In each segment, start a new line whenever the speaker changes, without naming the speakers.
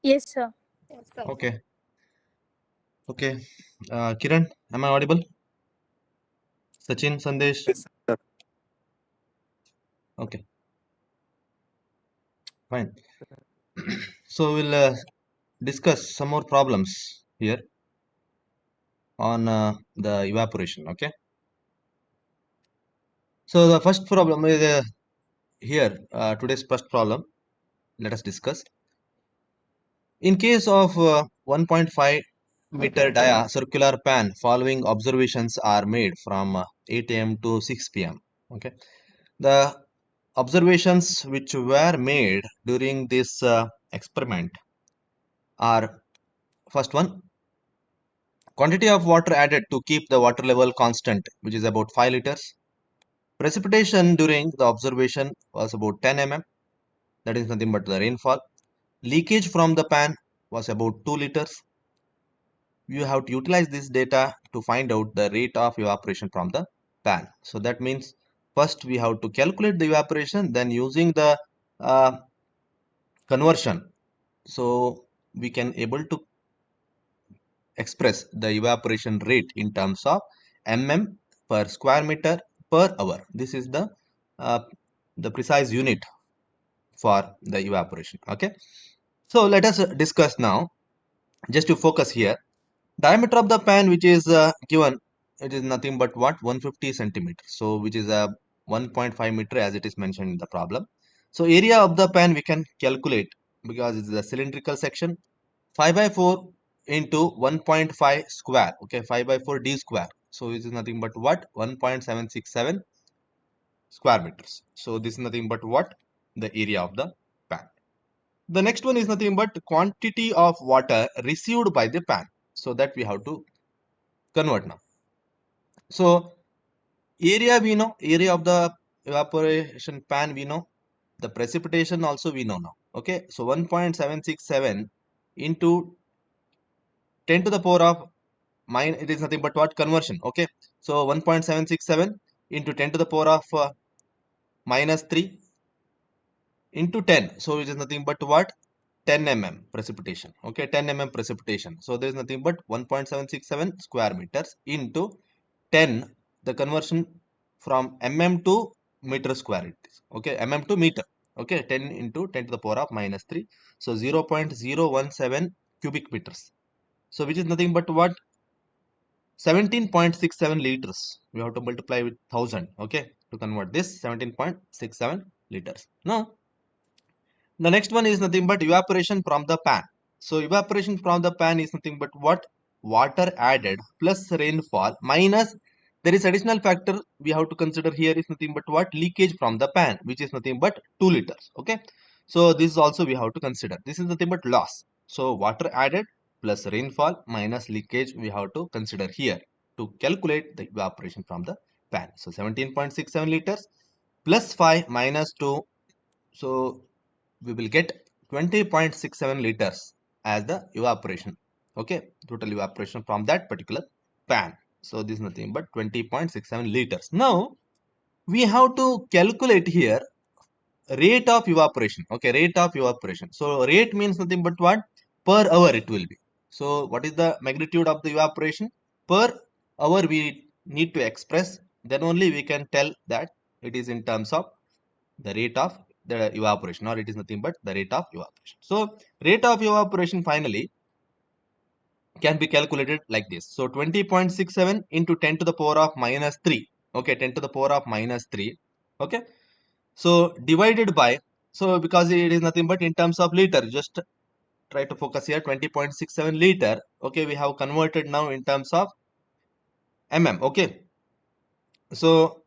Yes, sir.
Okay. Okay. Kiran, am I audible? Sachin, Sandesh.
Yes, sir.
Okay, fine. So we'll discuss some more problems here on the evaporation. Okay. So the first problem is here. Today's first problem. Let us discuss. In case of 1.5 meter dia circular pan, following observations are made from 8 a.m. to 6 p.m. Okay. The observations which were made during this experiment are: first one, quantity of water added to keep the water level constant, which is about 5 liters. Precipitation during the observation was about 10 mm, that is nothing but the rainfall. Leakage from the pan was about 2 liters. You have to utilize this data to find out the rate of evaporation from the pan. So that means first we have to calculate the evaporation, then using the uh, conversion, so we can able to express the evaporation rate in terms of mm per square meter per hour. This is uh, the precise unit for the evaporation. Okay, so let us discuss now. Just to focus here, diameter of the pan which is given, it is nothing but what, 150 centimeters, so which is a 1.5 meter as it is mentioned in the problem. So area of the pan we can calculate, because it's a cylindrical section. 5 by 4 into 1.5 square, okay, 5 by 4 d square, so this is nothing but what, 1.767 square meters. So this is nothing but what, the area of the pan. The next one is nothing but quantity of water received by the pan, so that we have to convert now. So area we know, area of the evaporation pan we know, the precipitation also we know now. Okay, so 1.767 into 10 to the power of mine, it is nothing but what, conversion. Okay, so 1.767 into 10 to the power of minus 3 into 10, so it is nothing but what, 10 mm precipitation. Okay, 10 mm precipitation, so there is nothing but 1.767 square meters into 10, the conversion from mm to meter square it is. Okay, mm to meter. Okay, 10 into 10 to the power of minus 3, so 0.017 cubic meters, so which is nothing but what, 17.67 liters. We have to multiply with 1000, okay, to convert this 17.67 liters. Now, the next one is nothing but evaporation from the pan. So, evaporation from the pan is nothing but what? Water added plus rainfall minus, there is additional factor we have to consider here is nothing but what? Leakage from the pan, which is nothing but 2 liters, okay. So, this is also we have to consider. This is nothing but loss. So, water added plus rainfall minus leakage we have to consider here to calculate the evaporation from the pan. So 17.67 liters plus 5 minus 2, so we will get 20.67 liters as the evaporation. Okay, total evaporation from that particular pan. So this is nothing but 20.67 liters. Now we have to calculate here rate of evaporation. Okay, rate of evaporation. So rate means nothing but what, per hour it will be. So what is the magnitude of the evaporation per hour we need to express, then only we can tell that it is in terms of the rate of the evaporation, or it is nothing but the rate of evaporation. So rate of evaporation finally can be calculated like this. So 20.67 into 10 to the power of minus 3. Okay, 10 to the power of minus 3. Okay, so divided by, so because it is nothing but in terms of liter, just try to focus here, 20.67 liter. Okay, we have converted now in terms of mm. Okay, so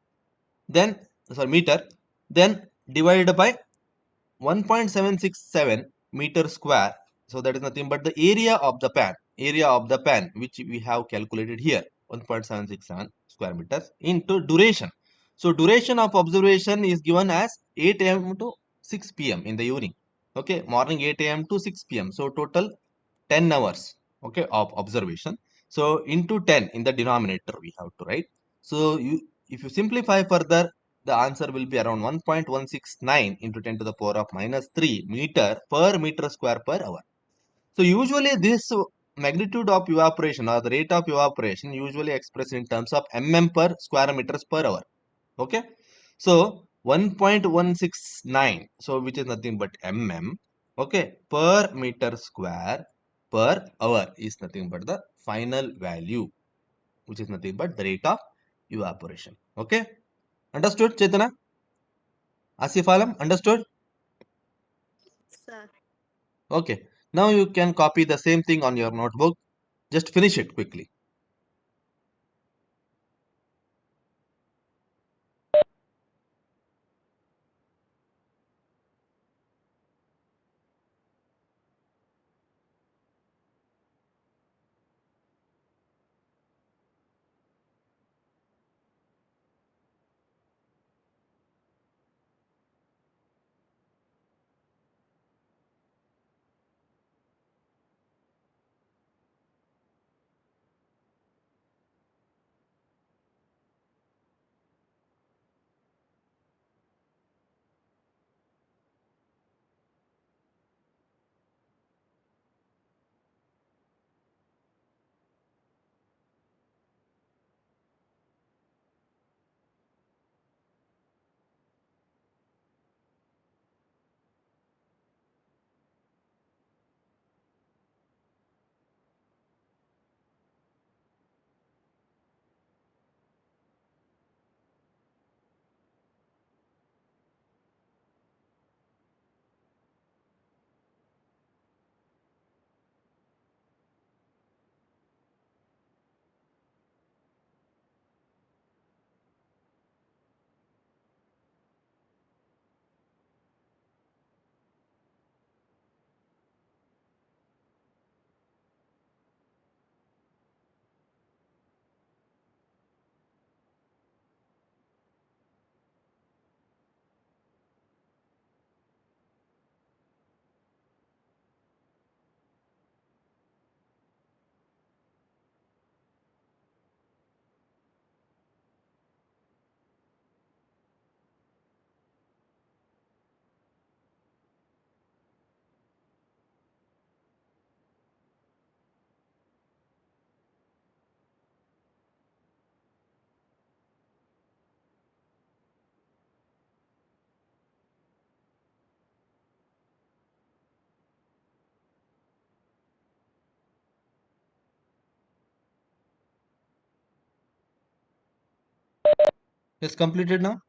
then, sorry, meter, then divided by 1.767 meter square. So that is nothing but the area of the pan, area of the pan which we have calculated here, 1.767 square meters into duration. So duration of observation is given as 8 a.m. to 6 p.m. in the evening. Okay, morning 8 a.m. to 6 p.m. So total 10 hours, okay, of observation. So into 10 in the denominator we have to write. So if you simplify further, the answer will be around 1.169 into 10 to the power of minus 3 meter per meter square per hour. So usually this magnitude of evaporation or the rate of evaporation usually expressed in terms of mm per square meters per hour. Okay. So 1.169, so which is nothing but mm, okay, per meter square per hour is nothing but the final value, which is nothing but the rate of evaporation. Okay. Understood, Chetana? Asif Alam, understood?
Sir.
Okay. Now you can copy the same thing on your notebook. Just finish it quickly. It's completed now.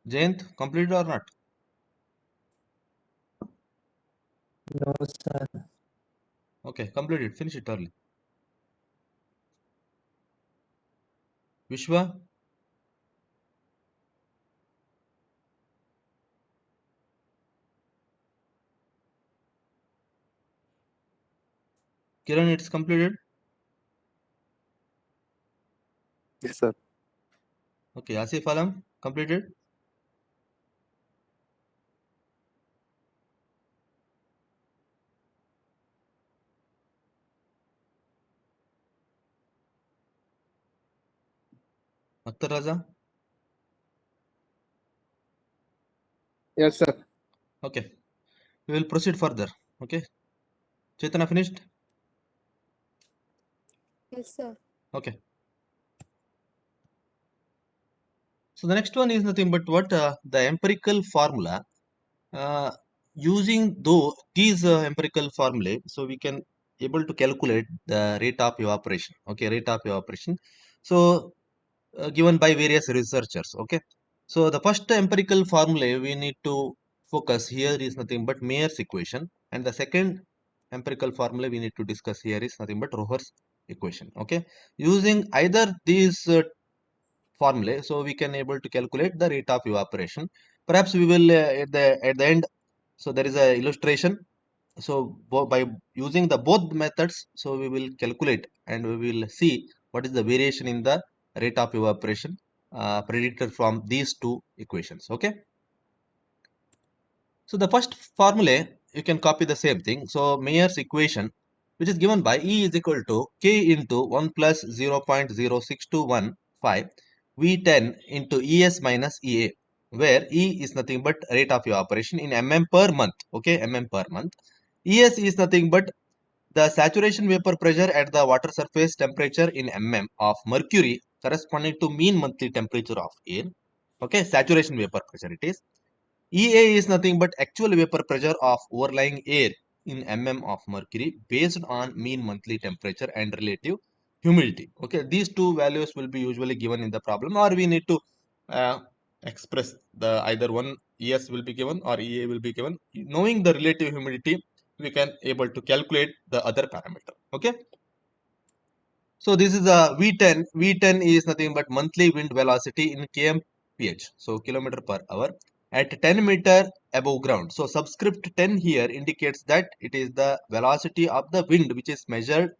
Jayant, completed or not?
No, sir.
Okay, completed. Finish it early. Vishwa, Kiran, it's completed.
Yes, sir.
Okay, Asif Alam, completed. Akhtar Raza,
Yes, sir.
okay. We will proceed further. Okay. Chetana finished?
Yes, sir.
Okay. So the next one is nothing but what the empirical formula. Uh, Using these empirical formulae, so we can able to calculate the rate of evaporation. Okay, rate of evaporation. So given by various researchers. Okay, so the first empirical formula we need to focus here is nothing but Mayer's equation, and the second empirical formula we need to discuss here is nothing but Rohr's equation. Okay, using either these formulae, so we can able to calculate the rate of evaporation. Perhaps we will at the end. So there is a illustration. So by using the both methods, so we will calculate and we will see what is the variation in the rate of evaporation predicted from these two equations. Okay. So the first formula, you can copy the same thing. So Mayer's equation, which is given by E is equal to K into 1 plus 0.06215, V10 into ES minus EA, where E is nothing but rate of evaporation in mm per month. Okay, mm per month. ES is nothing but the saturation vapor pressure at the water surface temperature in mm of mercury corresponding to mean monthly temperature of air. Okay, saturation vapor pressure it is. EA is nothing but actual vapor pressure of overlying air in mm of mercury based on mean monthly temperature and relative humidity. Okay, these two values will be usually given in the problem, or we need to express the either one. ES will be given or EA will be given. Knowing the relative humidity, we can able to calculate the other parameter. Okay. So this is a V10. V10 is nothing but monthly wind velocity in kmph. So kilometer per hour at 10 meter above ground. So subscript 10 here indicates that it is the velocity of the wind which is measured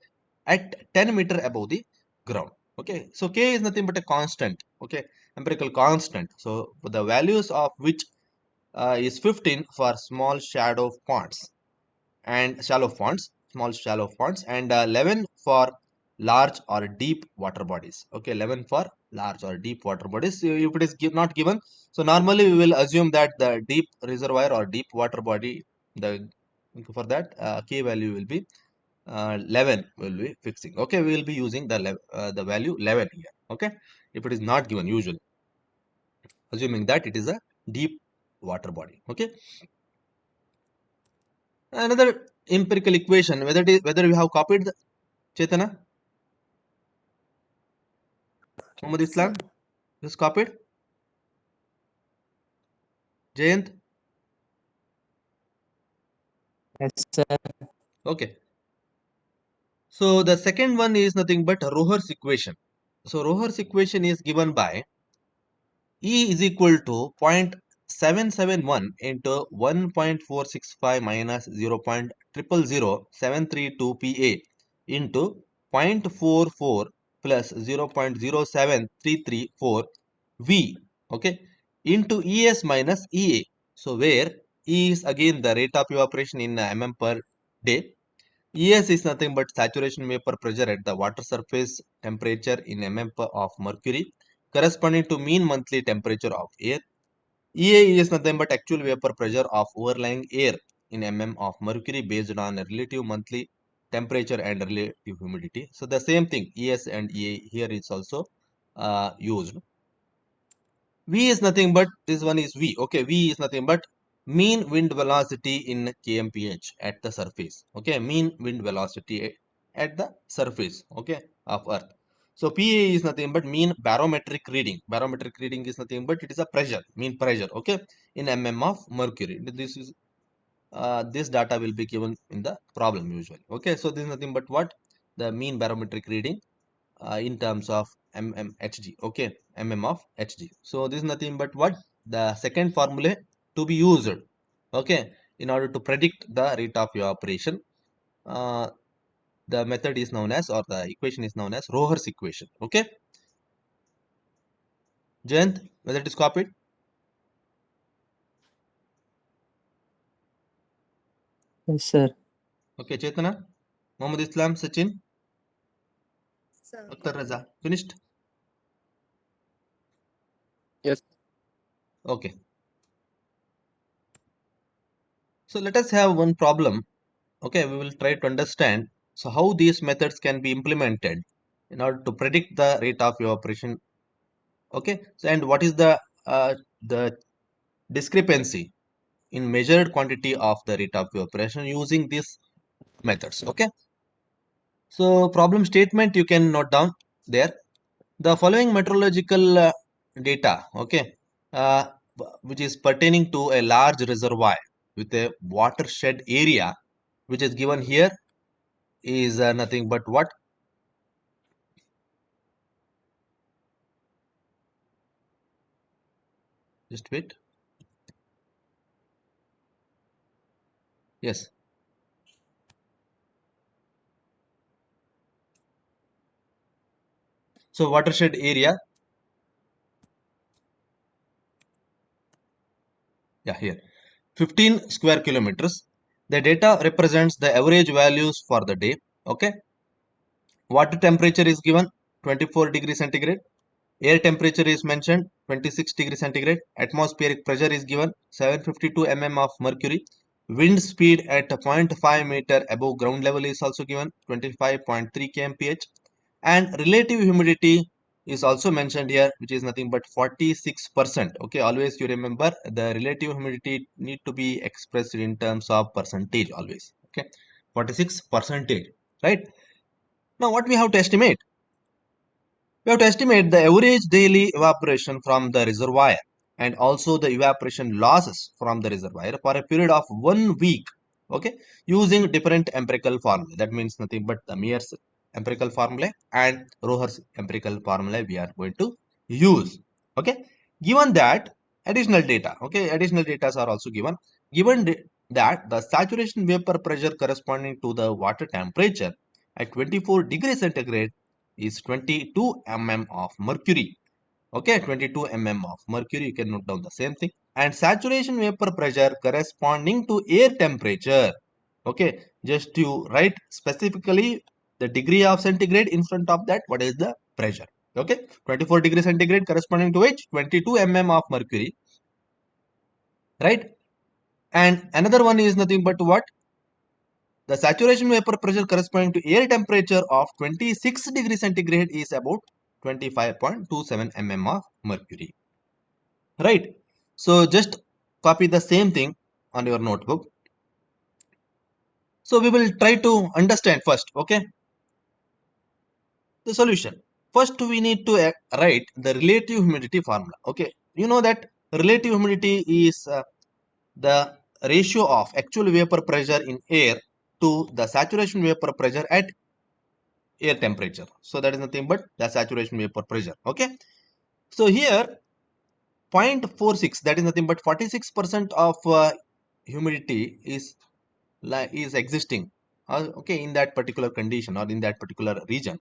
at 10 meter above the ground. Okay. So K is nothing but a constant. Okay. Empirical constant. So the values of which is 15 for small shadow ponds and small shallow ponds, and 11 for large or deep water bodies. Okay, 11 for large or deep water bodies. If it is not given, so normally we will assume that the deep reservoir or deep water body, the for that K value will be 11 will be fixing. Okay, we will be using the value 11 here. Okay, if it is not given, usually assuming that it is a deep water body. Okay, another empirical equation, whether you have copied the Chaitana, Muhammad Islam, just copied. Jayant,
Yes, sir.
okay. So the second one is nothing but Roher's equation. So Roher's equation is given by E is equal to 0.771 into 1.465 minus 0.000732 Pa into 0.44 plus 0.07334 V, okay, into ES minus EA. So where E is again the rate of evaporation in mm per day. ES is nothing but saturation vapor pressure at the water surface temperature in mm of mercury corresponding to mean monthly temperature of air. EA is nothing but actual vapor pressure of overlying air in mm of mercury based on a relative monthly temperature and relative humidity. So the same thing, ES and EA here is also used. V is nothing but, this one is V. Okay, V is nothing but mean wind velocity in kmph at the surface. Okay, mean wind velocity at the surface, okay, of Earth. So PA is nothing but mean barometric reading. Barometric reading is nothing but it is a pressure, mean pressure, okay, in mm of mercury. This is this data will be given in the problem usually. Okay, so this is nothing but what the mean barometric reading in terms of mmHg. Okay, mm of Hg. So this is nothing but what the second formula to be used. Okay, in order to predict the rate of evaporation. The method is known as, or the equation is known as Roher's equation. Okay, Jayant, whether it is copied?
Yes, sir.
Okay, Chaitana, Muhammad Islam, Sachin,
Sir.
Akhtar Raza, finished?
Yes.
Okay. So let us have one problem. Okay, we will try to understand so how these methods can be implemented in order to predict the rate of evaporation. Okay, so and what is the discrepancy in measured quantity of the rate of evaporation using these methods. Okay, so problem statement you can note down there. The following meteorological data, okay, uh, which is pertaining to a large reservoir with a watershed area, which is given here, is nothing but what? Just wait. Yes. So watershed area, yeah, here 15 square kilometers. The data represents the average values for the day. Okay. Water temperature is given 24 degrees centigrade. Air temperature is mentioned 26 degrees centigrade. Atmospheric pressure is given 752 mm of mercury. Wind speed at 0.5 meter above ground level is also given 25.3 kmph. And relative humidity is also mentioned here, which is nothing but 46%. Okay, always you remember the relative humidity need to be expressed in terms of percentage always. Okay, 46%, right? Now what we have to estimate? We have to estimate the average daily evaporation from the reservoir and also the evaporation losses from the reservoir for a period of 1 week. Okay, using different empirical formula. That means nothing but the Mears empirical formula and Rohr's empirical formula we are going to use. Okay, given that additional data. Okay, additional data are also given. Given that the saturation vapor pressure corresponding to the water temperature at 24 degrees centigrade is 22 mm of mercury. Okay, 22 mm of mercury, you can note down the same thing. And saturation vapor pressure corresponding to air temperature. Okay, just you write specifically the degree of centigrade in front of that, what is the pressure. Okay, 24 degrees centigrade corresponding to which 22 mm of mercury, right? And another one is nothing but what? The saturation vapor pressure corresponding to air temperature of 26 degrees centigrade is about 25.27 mm of mercury. Right. So just copy the same thing on your notebook. So we will try to understand first, okay, the solution. First we need to write the relative humidity formula. Okay, you know that relative humidity is the ratio of actual vapor pressure in air to the saturation vapor pressure at air temperature. So that is nothing but the saturation vapor pressure. Okay, so here 0.46, that is nothing but 46% of humidity is existing okay, in that particular condition or in that particular region.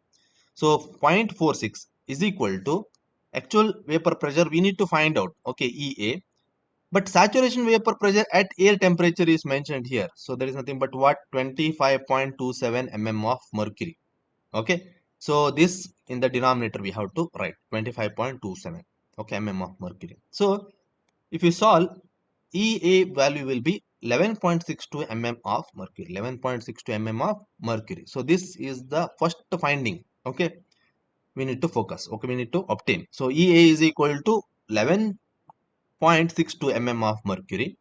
So 0.46 is equal to actual vapor pressure we need to find out, okay, EA, but saturation vapor pressure at air temperature is mentioned here. So there is nothing but what? 25.27 mm of mercury. Okay, so this in the denominator we have to write 25.27, okay, mm of mercury. So if you solve, EA value will be 11.62 mm of mercury, 11.62 mm of mercury. So this is the first finding, okay, we need to focus, okay, we need to obtain. So EA is equal to 11.62 mm of mercury.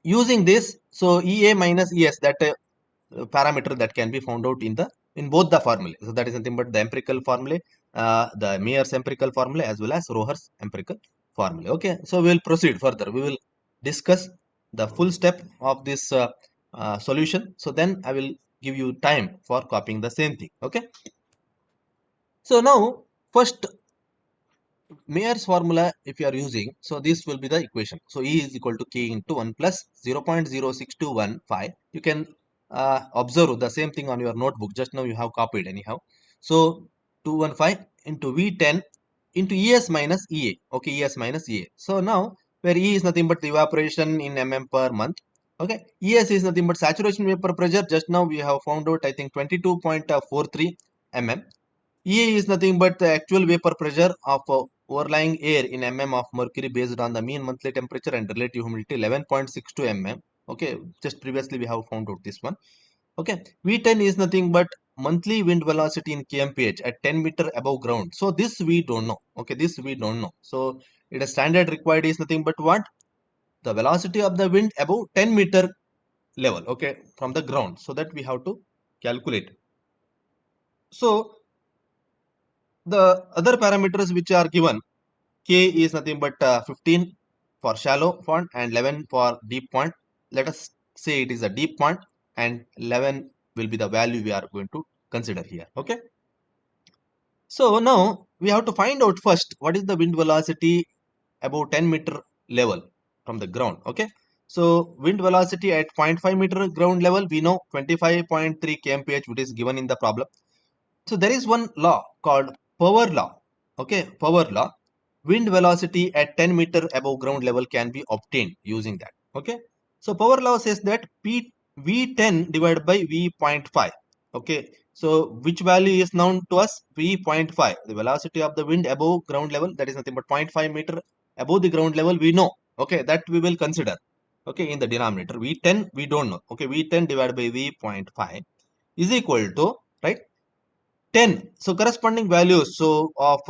Using this, so EA minus ES, that parameter that can be found out in both the formulae. So that is nothing but the empirical formulae, the Mears empirical formula as well as Rohr's empirical formula. Okay, so we will proceed further. We will discuss the full step of this solution. So then I will give you time for copying the same thing. Okay. So now first Mears formula if you are using, so this will be the equation. So E is equal to K into 1 plus 0.06215. You can observe the same thing on your notebook. Just now you have copied anyhow. So 215 into V10 into ES minus EA. Okay, ES minus EA. So now where E is nothing but the evaporation in mm per month. Okay, ES is nothing but saturation vapor pressure. Just now we have found out, I think, 22.43 mm. EA is nothing but the actual vapor pressure of overlying air in mm of mercury based on the mean monthly temperature and relative humidity 11.62 mm. Okay, just previously we have found out this one. Okay, V10 is nothing but monthly wind velocity in kmph at 10 meter above ground. So this we don't know. Okay, this we don't know. So it is standard required is nothing but what? The velocity of the wind above 10 meter level. Okay, from the ground. So that we have to calculate. So the other parameters which are given, K is nothing but 15 for shallow pond and 11 for deep pond. Let us say it is a deep pond and 11 will be the value we are going to consider here. Okay. So now we have to find out first what is the wind velocity above 10 meter level from the ground. Okay. So wind velocity at 0.5 meter ground level, we know 25.3 kmph, which is given in the problem. So there is one law called power law. Okay, power law. Wind velocity at 10 meter above ground level can be obtained using that. Okay, so power law says that V10 divided by V.5. Okay, So which value is known to us? V.5. The velocity of the wind above ground level, that is nothing but 0.5 meter above the ground level, we know. Okay, that we will consider. Okay, in the denominator, V10 we don't know. Okay, V10 divided by V.5 is equal to, right, 10. So corresponding values so of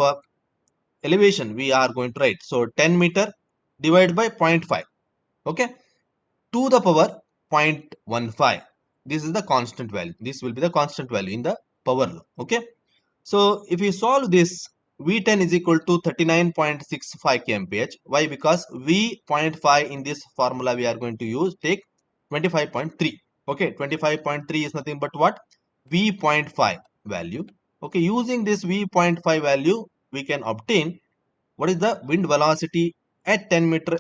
elevation we are going to write. So 10 meter divided by 0.5. Okay, to the power 0.15. This is the constant value. This will be the constant value in the power law. Okay, so if we solve this, V10 is equal to 39.65 kmph. Why? Because V.5 in this formula we are going to use, take 25.3. Okay, 25.3 is nothing but what? V.5 value. Okay, using this V.5 value, we can obtain what is the wind velocity at 10 meter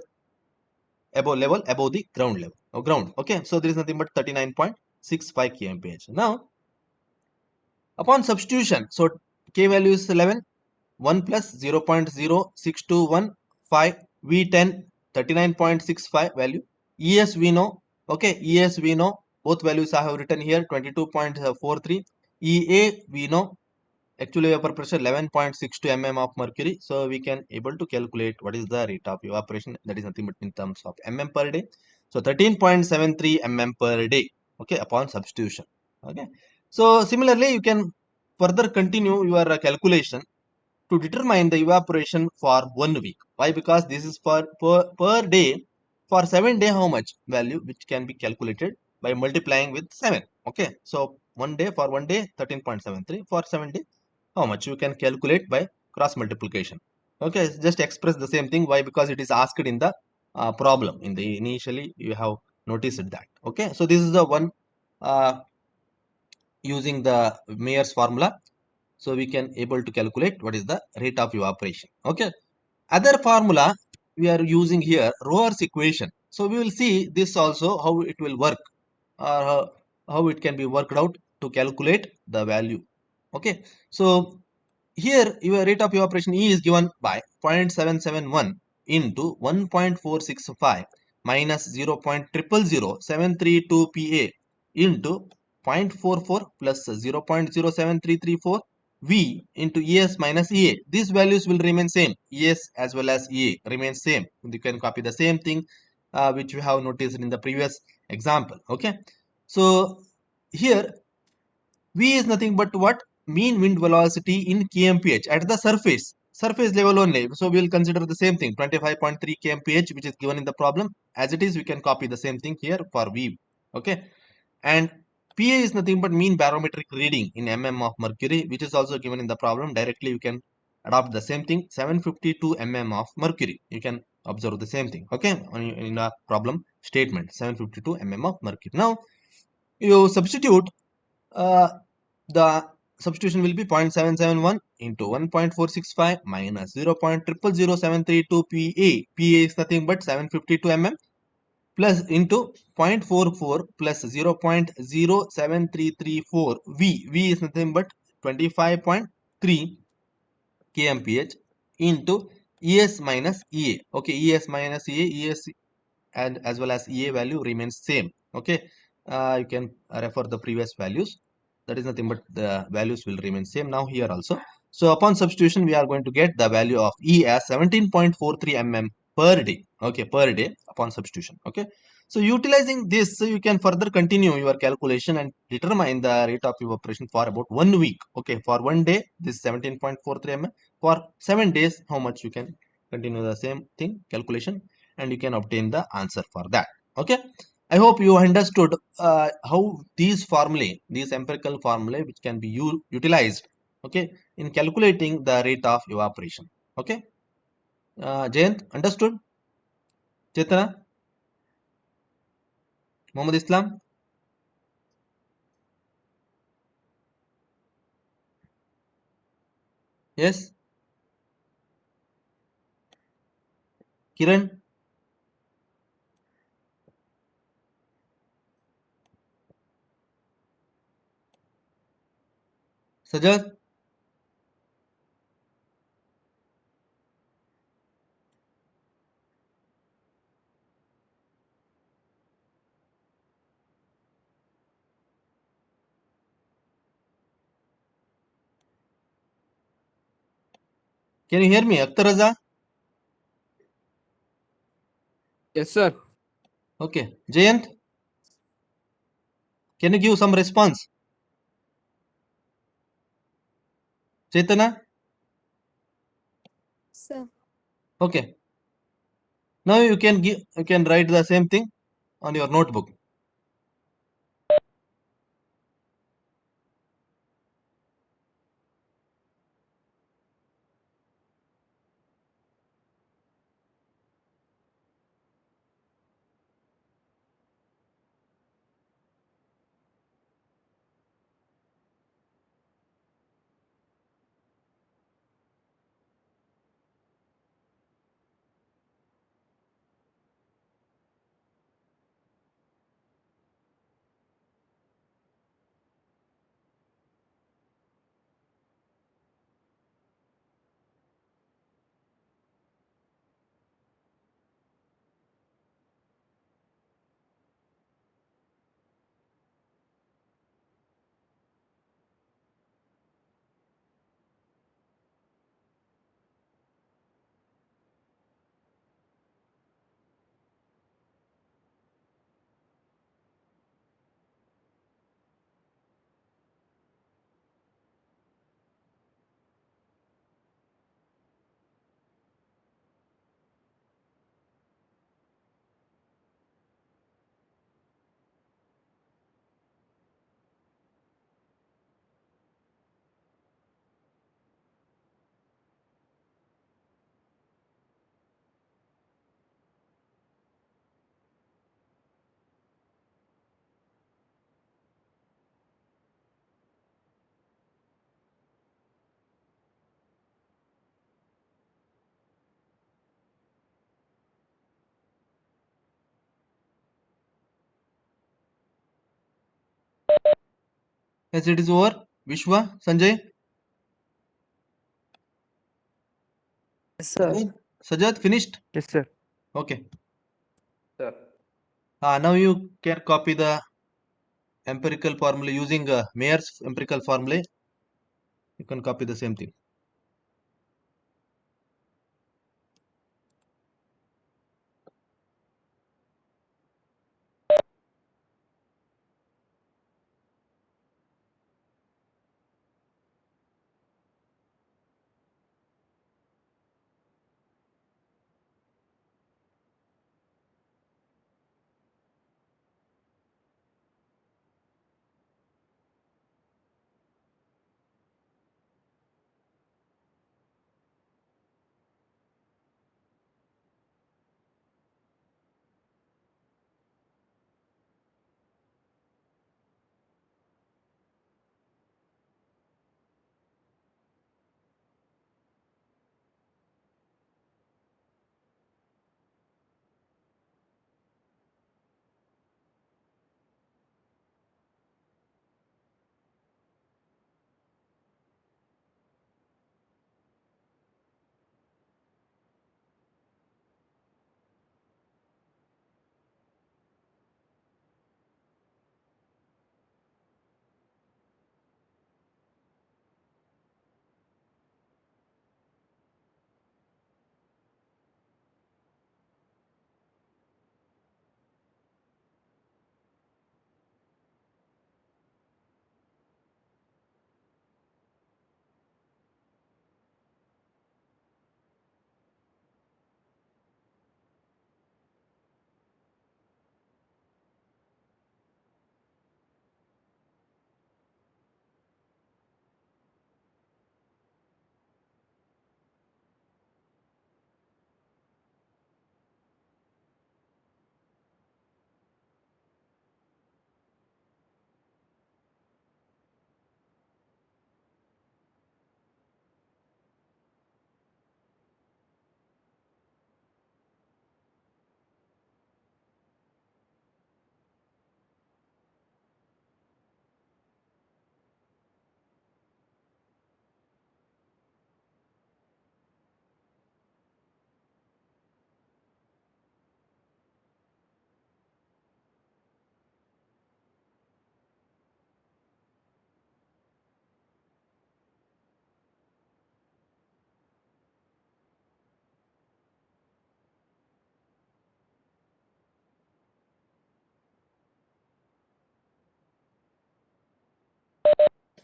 above level, above the ground level or ground. Okay, so there is nothing but 39.65 kmph. Now, upon substitution, so k value is 11, 1 plus 0.06215, V10 39.65 value. ES we know. Okay, ES we know. Both values I have written here, 22.43. EA we know. Actually vapor pressure 11.62 mm of mercury. So we can able to calculate what is the rate of evaporation. That is nothing but in terms of mm per day. So 13.73 mm per day. Okay, upon substitution. Okay, so similarly you can further continue your calculation to determine the evaporation for 1 week. Why? Because this is per day. For 7 day, how much value, which can be calculated by multiplying with 7. Okay, so 1 day, for 1 day 13.73, for 7 day how much you can calculate by cross multiplication. Okay, just express the same thing. Why? Because it is asked in the problem. In the initially you have noticed that. Okay, so this is the one using the Mayer's formula. So we can able to calculate what is the rate of evaporation. Okay, other formula we are using here, Rohr's equation. So we will see this also, how it will work, or how it can be worked out to calculate the value. Okay, so here your rate of evaporation E is given by 0.771 into 1.465 minus 0.000732 Pa into 0.44 plus 0.07334 V into ES minus EA. These values will remain same. ES as well as EA remain same. You can copy the same thing which we have noticed in the previous example. Okay, so here V is nothing but what? Mean wind velocity in kmph at the surface level only. So we will consider the same thing, 25.3 kmph, which is given in the problem. As it is, we can copy the same thing here for V. Okay, and PA is nothing but mean barometric reading in mm of mercury, which is also given in the problem. Directly you can adopt the same thing, 752 mm of mercury. You can observe the same thing. Okay, in a problem statement, 752 mm of mercury. Now you substitute. The substitution will be 0.771 into 1.465 minus 0.000732 Pa. Pa is nothing but 752 mm plus into 0.44 plus 0.07334 V. V is nothing but 25.3 kmph into ES minus EA. Okay, ES minus EA, ES and as well as EA value remains same. Okay, you can refer the previous values. That is nothing but the values will remain same now here also. So upon substitution, we are going to get the value of E as 17.43 mm per day. Okay, per day upon substitution. Okay, so utilizing this, so you can further continue your calculation and determine the rate of evaporation for about 1 week. Okay, for 1 day, this 17.43 mm. For 7 days, how much you can continue the same thing calculation, and you can obtain the answer for that. Okay, I hope you understood how these empirical formulae which can be utilized, okay, in calculating the rate of evaporation. Okay, Jayant, understood? Chetana, Muhammad Islam? Yes, Kiran, Sajad? Can you hear me, Akhtar Raza?
Yes, sir.
Okay. Jayant, can you give some response? Chaitana?
Sir.
Okay. Now you can write the same thing on your notebook. Yes, it is over. Vishwa, Sanjay,
Yes, sir.
Sajad, finished?
Yes, sir.
Okay.
Sir.
Now you can copy the empirical formula using Mayer's empirical formula. You can copy the same thing.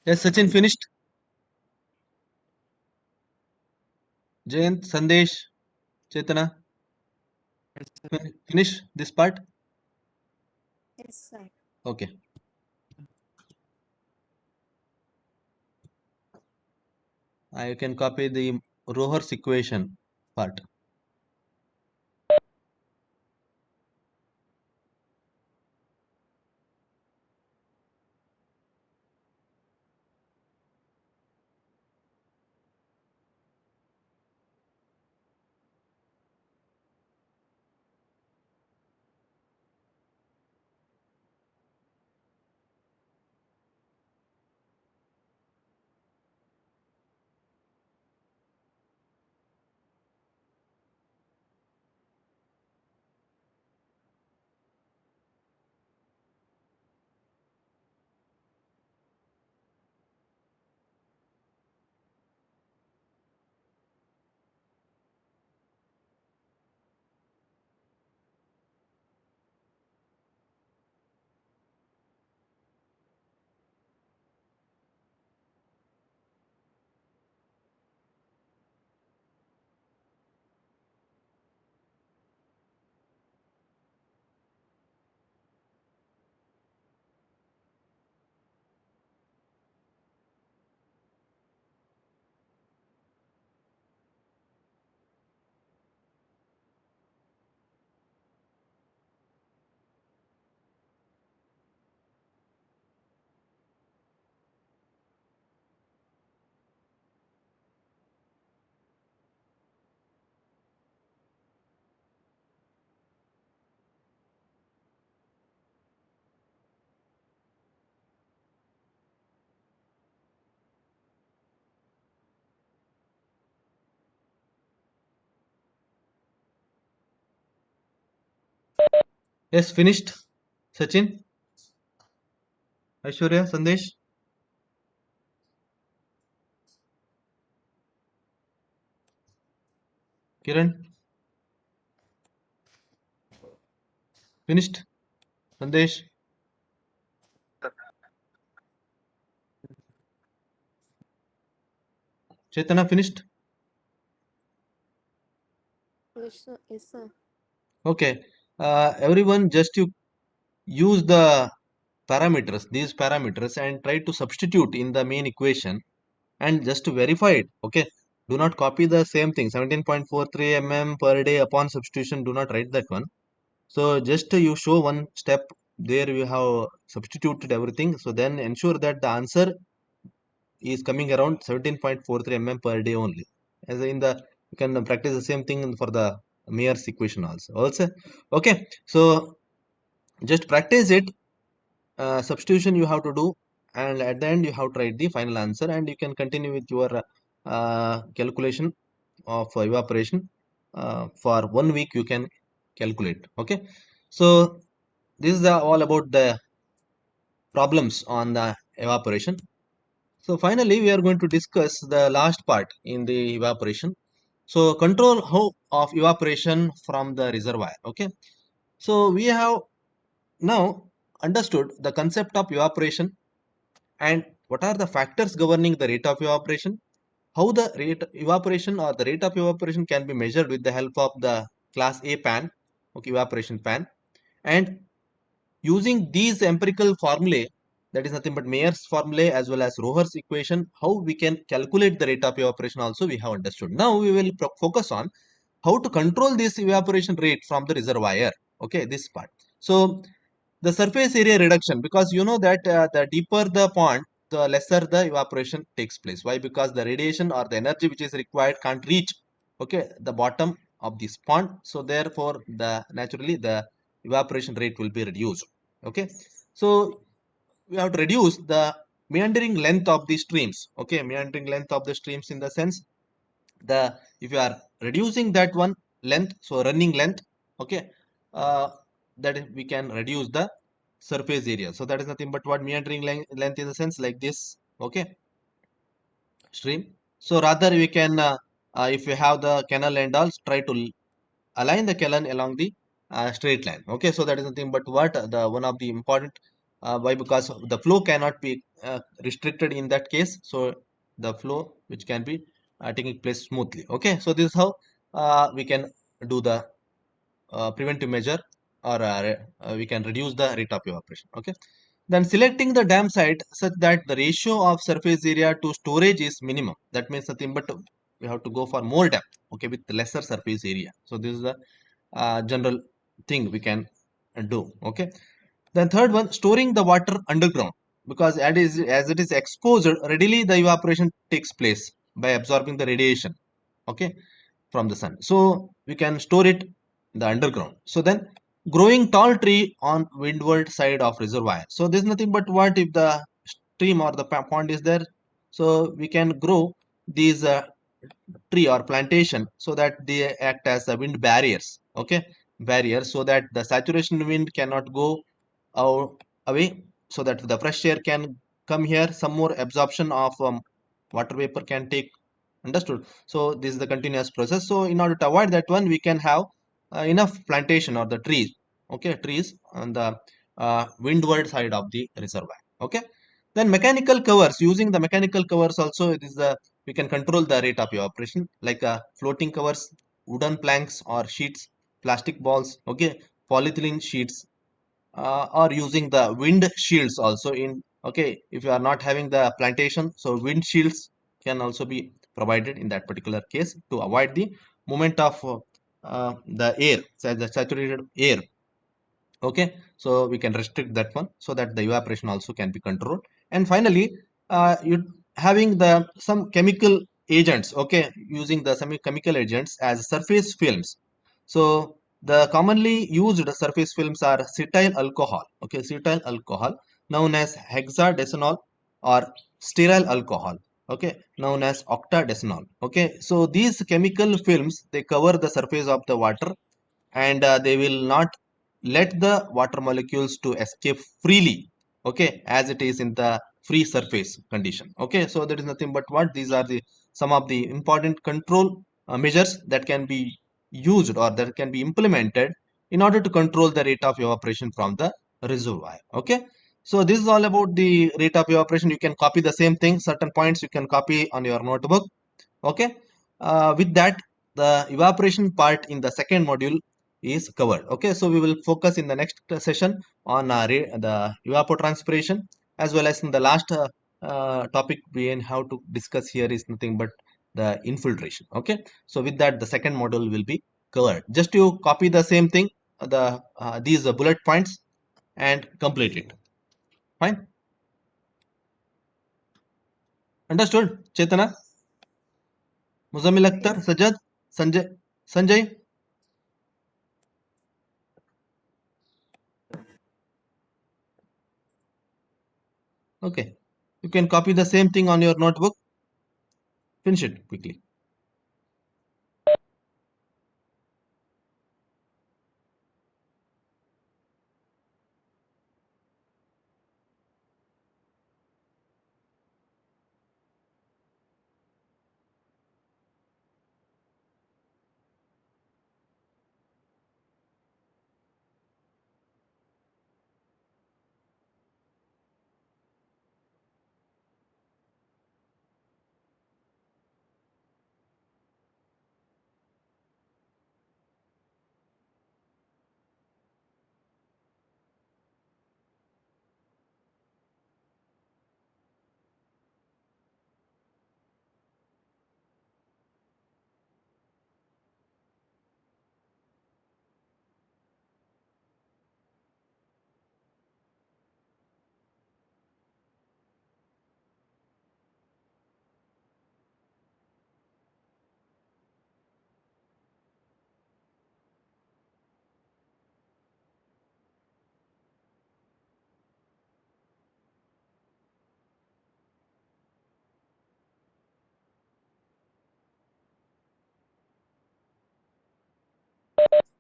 Yes, Sachin finished. Jayant, Sandesh, Chetana, finish this part.
Yes, sir.
Okay. I can copy the Roher's equation part. Yes, finished. Sachin, Aishwarya, Sandesh, Kiran, finished. Sandesh, Chetana, finished.
Yes, sir. Yes, sir.
Okay. Everyone, just you use the parameters, these parameters, and try to substitute in the main equation and just to verify it. Okay. Do not copy the same thing. 17.43 mm per day upon substitution. Do not write that one. So just you show one step there you have substituted everything. So then ensure that the answer is coming around 17.43 mm per day only. As in the you can practice the same thing for the Mayer's equation also. Also, okay. So just practice it. Substitution you have to do, and at the end you have to write the final answer, and you can continue with your calculation of evaporation. For 1 week you can calculate. Okay. So this is all about the problems on the evaporation. So finally, we are going to discuss the last part in the evaporation. So control how of evaporation from the reservoir. Okay. So we have now understood the concept of evaporation and what are the factors governing the rate of evaporation. How the rate evaporation or the rate of evaporation can be measured with the help of the class A pan, okay, evaporation pan, and using these empirical formulae, that is nothing but Mayer's formulae as well as Roher's equation, how we can calculate the rate of evaporation also we have understood. Now we will focus on how to control this evaporation rate from the reservoir. Okay, this part. So the surface area reduction, because you know that the deeper the pond, the lesser the evaporation takes place. Why? Because the radiation or the energy which is required can't reach, okay, the bottom of this pond. So therefore the naturally the evaporation rate will be reduced. Okay. So we have to reduce the meandering length of the streams. Okay, meandering length of the streams in the sense the if you are reducing that one length, so running length, okay, uh, we can reduce the surface area. So that is nothing but what meandering length in the sense like this. Okay, stream. So rather we can if you have the canal and all, try to align the canal along the straight line. Okay, so that is nothing but what the one of the important Why? Because the flow cannot be restricted in that case. So the flow which can be taking place smoothly. Okay, so this is how we can do the preventive measure, or we can reduce the rate of evaporation. Okay, then selecting the dam site such that the ratio of surface area to storage is minimum. That means nothing but we have to go for more depth, okay, with lesser surface area. So this is the general thing we can do. Okay, then third one, storing the water underground, because as it is exposed readily, the evaporation takes place by absorbing the radiation, okay, from the sun. So we can store it in the underground. So then growing tall tree on windward side of reservoir. So there's nothing but what if the stream or the pond is there. So we can grow these tree or plantation so that they act as the wind barriers. Okay, barriers, so that the saturation wind cannot go away, so that the fresh air can come here. Some more absorption of water vapor can take. Understood? So this is the continuous process. So in order to avoid that one, we can have enough plantation or the trees, okay, trees on the windward side of the reservoir. Okay, then mechanical covers. Using the mechanical covers also, it is the we can control the rate of evaporation, like floating covers, wooden planks or sheets, plastic balls, okay, polyethylene sheets, or using the wind shields also. In okay, if you are not having the plantation, so wind shields can also be provided in that particular case to avoid the movement of the air, the saturated air. Okay, so we can restrict that one so that the evaporation also can be controlled. And finally, you having the some chemical agents, okay, using the some chemical agents as surface films. So the commonly used surface films are cetyl alcohol, okay, cetyl alcohol, known as hexadecanol, or stearyl alcohol, okay, known as octadecanol. Okay, so these chemical films, they cover the surface of the water, and they will not let the water molecules to escape freely, okay, as it is in the free surface condition. Okay, so that is nothing but what these are the some of the important control measures that can be used or that can be implemented in order to control the rate of evaporation from the reservoir. Okay, so this is all about the rate of evaporation. You can copy the same thing, certain points you can copy on your notebook. Okay, with that, the evaporation part in the second module is covered. Okay, so we will focus in the next session on the evapotranspiration, as well as in the last topic we have to discuss here is nothing but the infiltration. Okay, so with that, the second module will be covered. Just you copy the same thing, these bullet points, and complete it. Fine. Understood? Chetana, Muzammil Akhtar,
Yes.
Sajad, Sanjay. Okay, you can copy the same thing on your notebook. Finish it quickly.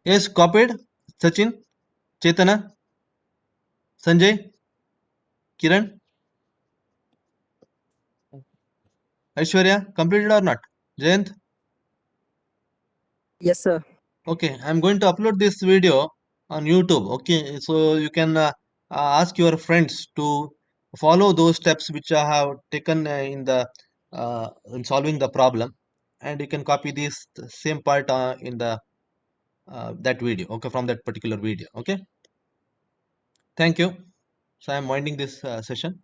Yes, copied. Sachin, Chetana, Sanjay, Kiran, Aishwarya, completed or not? Jayant?
Yes, sir.
Okay, I'm going to upload this video on YouTube. Okay, so you can ask your friends to follow those steps which I have taken in solving the problem, and you can copy this same part in the that video, okay, from that particular video. Okay, thank you. So I am winding this session.